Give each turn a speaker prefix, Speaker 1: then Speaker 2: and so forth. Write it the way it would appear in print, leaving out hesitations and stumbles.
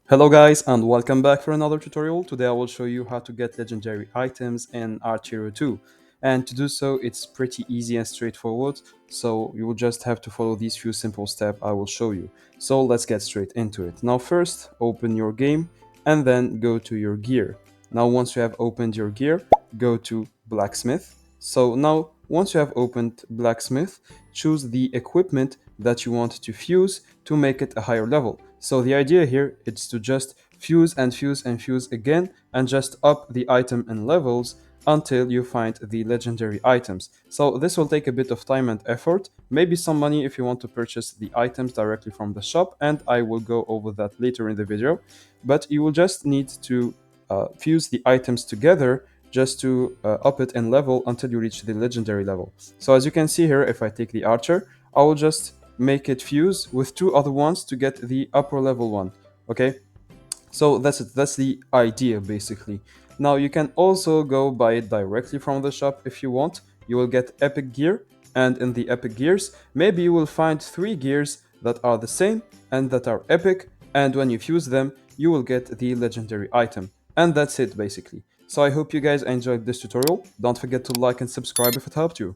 Speaker 1: Hello guys and welcome back for another tutorial. Today I will show you how to get legendary items in Archero 2. And to do so it's pretty easy and straightforward, so you will just have to follow these few simple steps I will show you. So let's get straight into it. Now first open your game and then go to your gear. Now once you have opened your gear, go to blacksmith. So now once you have opened blacksmith, choose the equipment that you want to fuse to make it a higher level. So the idea here is to just fuse and fuse and fuse again and just up the item in levels until you find the legendary items. So this will take a bit of time and effort, maybe some money if you want to purchase the items directly from the shop, and I will go over that later in the video. But you will just need to fuse the items together just to up it in level until you reach the legendary level. So as you can see here, if I take the archer, I will just make it fuse with two other ones to get the upper level one. Okay, so that's it. That's the idea basically. Now you can also go buy it directly from the shop if you want. You will get epic gear, and in the epic gears maybe you will find three gears that are the same and that are epic, and when you fuse them you will get the legendary item. And that's it basically. So I hope you guys enjoyed this tutorial. Don't forget to like and subscribe if it helped you.